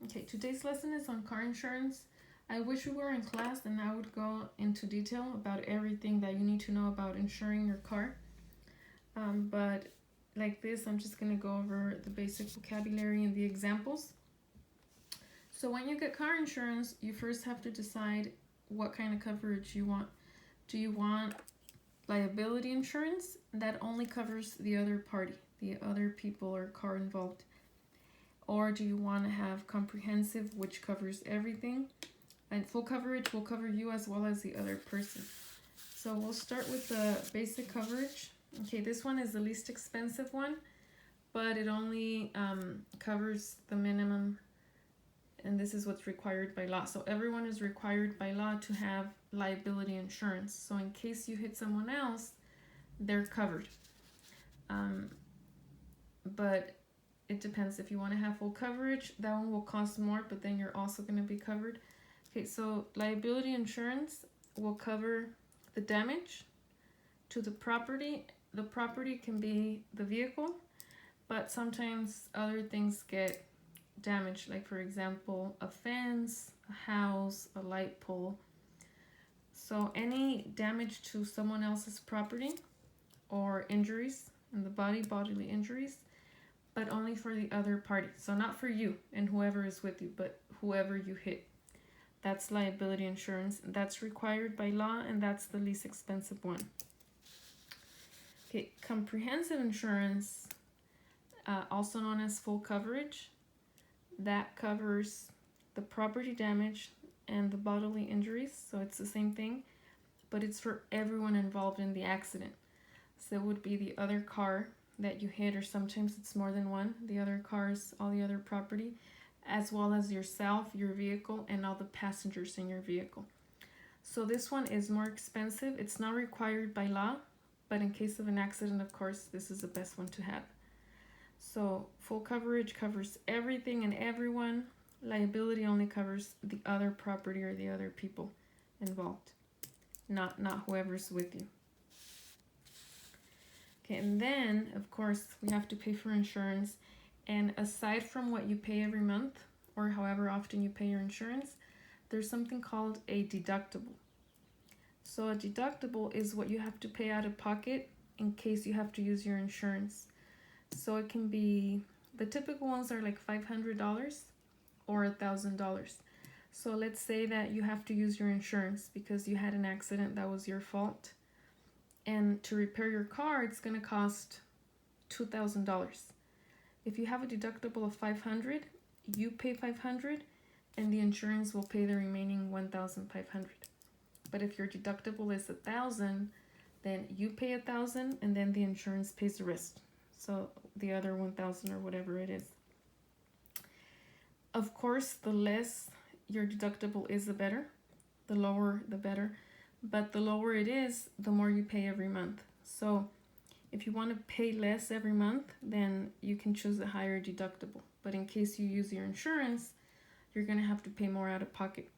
Okay, today's lesson is on car insurance. I wish we were in class and I would go into detail about everything that you need to know about insuring your car. But like this, I'm just going to go over the basic vocabulary and the examples. So when you get car insurance, you first have to decide what kind of coverage you want. Do you want liability insurance that only covers the other party, the other people or car involved? Or do you want to have comprehensive, which covers everything? And full coverage will cover you as well as the other person. So we'll start with the basic coverage. Okay, this one is the least expensive one, but it only covers the minimum, and this is what's required by law. So everyone is required by law to have liability insurance. So in case you hit someone else, they're covered. But it depends. If you want to have full coverage, that one will cost more, but then you're also going to be covered. Okay, so liability insurance will cover the damage to the property. The property can be the vehicle, but sometimes other things get damaged, like for example, a fence, a house, a light pole. So any damage to someone else's property or injuries in the body, bodily injuries, but only for the other party. So not for you and whoever is with you, but whoever you hit. That's liability insurance. That's required by law, and that's the least expensive one. Okay, comprehensive insurance, also known as full coverage, that covers the property damage and the bodily injuries. So it's the same thing, but it's for everyone involved in the accident. So it would be the other car that you hit, or sometimes it's more than one, the other cars, all the other property, as well as yourself, your vehicle, and all the passengers in your vehicle. So this one is more expensive. It's not required by law, but in case of an accident, of course, this is the best one to have. So full coverage covers everything and everyone. Liability only covers the other property or the other people involved, not whoever's with you. Okay, and then, of course, we have to pay for insurance. And aside from what you pay every month, or however often you pay your insurance, there's something called a deductible. So a deductible is what you have to pay out of pocket in case you have to use your insurance. So it can be, the typical ones are like $500 or $1,000. So let's say that you have to use your insurance because you had an accident that was your fault. And to repair your car, it's going to cost $2,000. If you have a deductible of $500, you pay $500, and the insurance will pay the remaining $1,500. But if your deductible is $1,000, then you pay $1,000, and then the insurance pays the rest. So the other $1,000 or whatever it is. Of course, the less your deductible is, the better. The lower, the better. But the lower it is, the more you pay every month. So if you want to pay less every month, then you can choose a higher deductible. But in case you use your insurance, you're going to have to pay more out of pocket.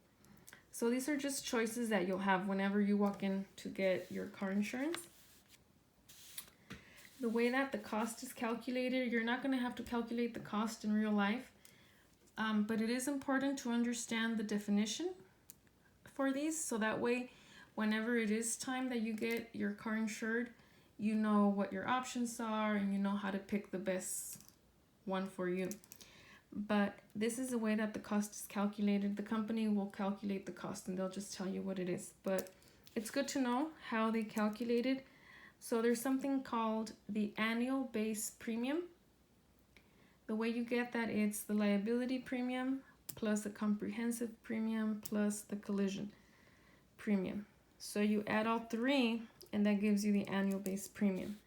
So these are just choices that you'll have whenever you walk in to get your car insurance. The way that the cost is calculated, you're not going to have to calculate the cost in real life. But it is important to understand the definition for these, so that way whenever it is time that you get your car insured, you know what your options are and you know how to pick the best one for you. But this is the way that the cost is calculated. The company will calculate the cost and they'll just tell you what it is. But it's good to know how they calculate it. So there's something called the annual base premium. The way you get that, it's the liability premium plus the comprehensive premium plus the collision premium. So you add all three, and that gives you the annual base premium.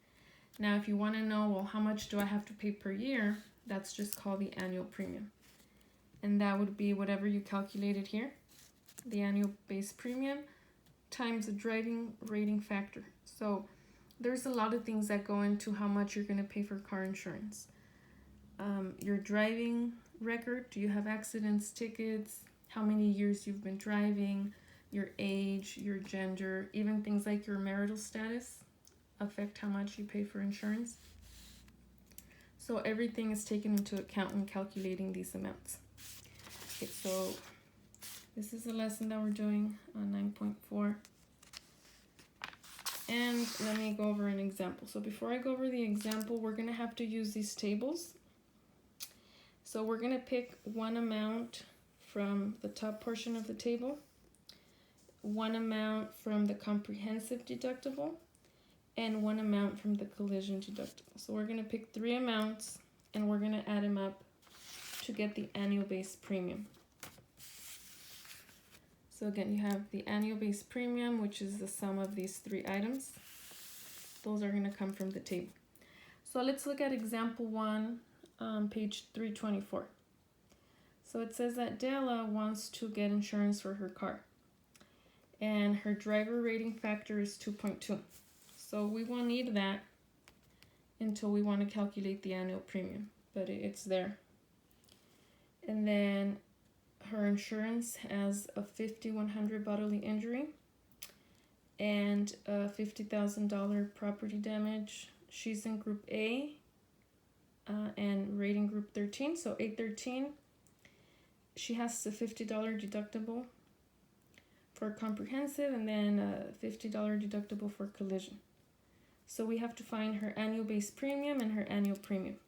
Now, if you want to know, well, how much do I have to pay per year? That's just called the annual premium. And that would be whatever you calculated here, the annual base premium times the driving rating factor. So there's a lot of things that go into how much you're going to pay for car insurance. Your driving record, do you have accidents, tickets, how many years you've been driving, your age, your gender, even things like your marital status affect how much you pay for insurance. So everything is taken into account when calculating these amounts. Okay, so this is a lesson that we're doing on 9.4. And let me go over an example. So before I go over the example, we're going to have to use these tables. So we're going to pick one amount from the top portion of the table, one amount from the comprehensive deductible, and one amount from the collision deductible. So we're going to pick 3 amounts and we're going to add them up to get the annual base premium. So again, you have the annual base premium, which is the sum of these 3 items. Those are going to come from the table. So let's look at example 1, page 324. So it says that Della wants to get insurance for her car, and her driver rating factor is 2.2. So we won't need that until we want to calculate the annual premium, but it's there. And then her insurance has a $5,100 bodily injury and a $50,000 property damage. She's in group A and rating group 13. So A13, she has a $50 deductible for comprehensive and then a $50 deductible for collision. So we have to find her annual base premium and her annual premium.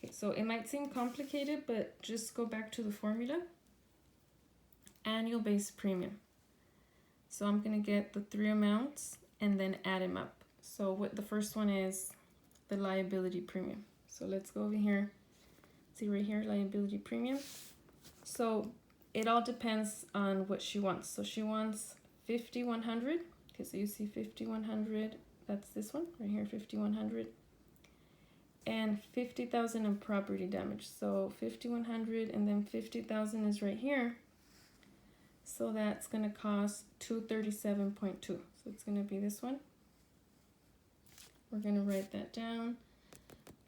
Okay, so it might seem complicated, but just go back to the formula. Annual base premium. So I'm going to get the 3 amounts and then add them up. So what the first one is the liability premium. So let's go over here. See right here, liability premium. So it all depends on what she wants. So she wants 5,100. Okay, so you see 5,100. That's this one right here, 5,100. And 50,000 in property damage. So 5,100 and then 50,000 is right here. So that's going to cost $237.2. So it's going to be this one. We're going to write that down.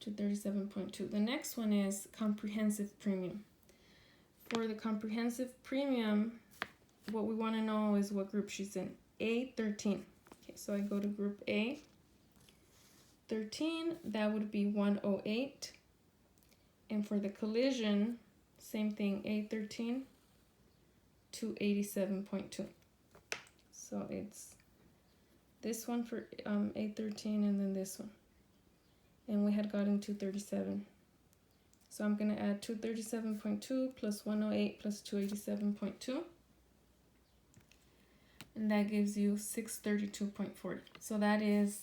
237.2. The next one is comprehensive premium. For the comprehensive premium, what we want to know is what group she's in. A13. Okay, so I go to group A. 13, that would be 108. And for the collision, same thing, A13, 287.2. So it's this one for A13 and then this one. And we had gotten 237. So I'm going to add 237.2 plus 108 plus 287.2. And that gives you 632.40. So that is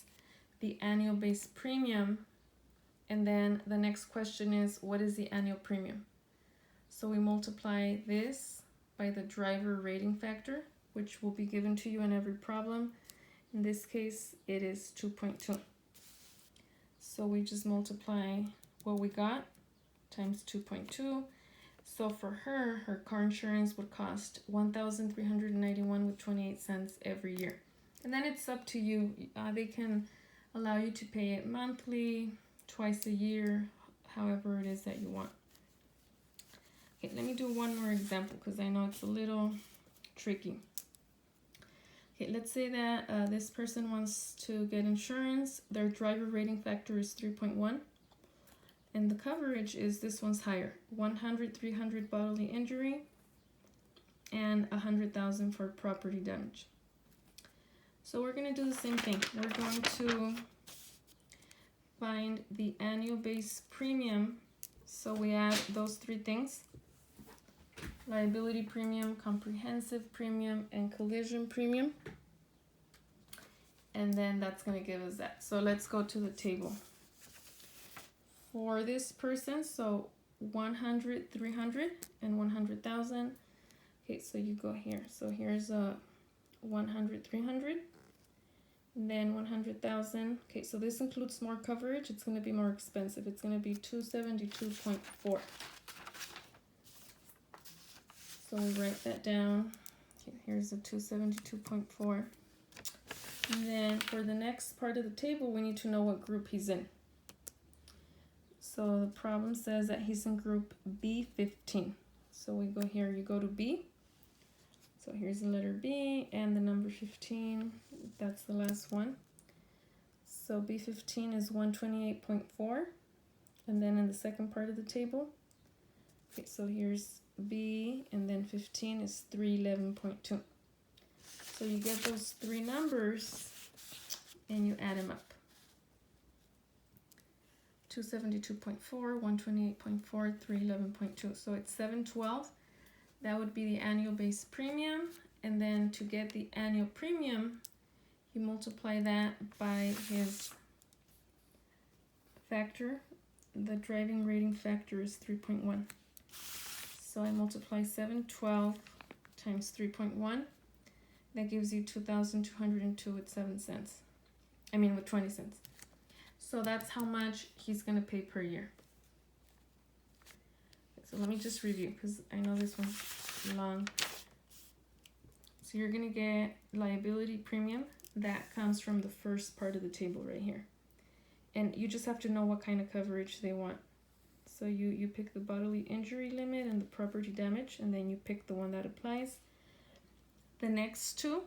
the annual base premium. And then the next question is, what is the annual premium? So we multiply this by the driver rating factor, which will be given to you in every problem. In this case, it is 2.2. So we just multiply what we got times 2.2. So for her car insurance would cost $1,391.28 every year. And then it's up to you. They can allow you to pay it monthly, twice a year, however it is that you want. Okay, let me do one more example because I know it's a little tricky. Okay, let's say that this person wants to get insurance. Their driver rating factor is 3.1. And the coverage is, this one's higher. 300 bodily injury and 100,000 for property damage. So we're going to do the same thing. We're going to find the annual base premium. So we add those 3 things. Liability premium, comprehensive premium, and collision premium. And then that's going to give us that. So let's go to the table. For this person, so 100, 300, and 100,000. Okay, so you go here. So here's a 100, 300, and then 100,000. Okay, so this includes more coverage. It's going to be more expensive. It's going to be 272.4. So we write that down. Okay, here's a 272.4. And then for the next part of the table, we need to know what group he's in. So the problem says that he's in group B15. So we go here, you go to B. So here's the letter B and the number 15. That's the last one. So B15 is 128.4. And then in the second part of the table, Okay, so here's B, and then 15 is 311.2. So you get those three numbers and you add them up. 272.4, 128.4, 311.2. So it's 712. That would be the annual base premium. And then to get the annual premium, you multiply that by his factor. The driving rating factor is 3.1. So I multiply 712 times 3.1. That gives you 2,202 with 7 cents. I mean with 20 cents. So that's how much he's going to pay per year. So let me just review because I know this one's long. So you're going to get liability premium. That comes from the first part of the table right here. And you just have to know what kind of coverage they want. So you pick the bodily injury limit and the property damage, and then you pick the one that applies. The next two,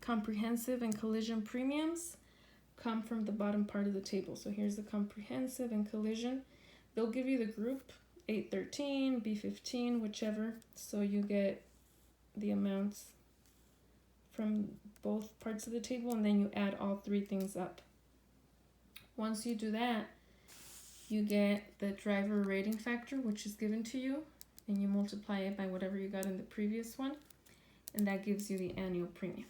comprehensive and collision premiums, come from the bottom part of the table. So here's the comprehensive and collision. They'll give you the group, 813, B15, whichever. So you get the amounts from both parts of the table, and then you add all three things up. Once you do that, you get the driver rating factor, which is given to you, and you multiply it by whatever you got in the previous one, and that gives you the annual premium.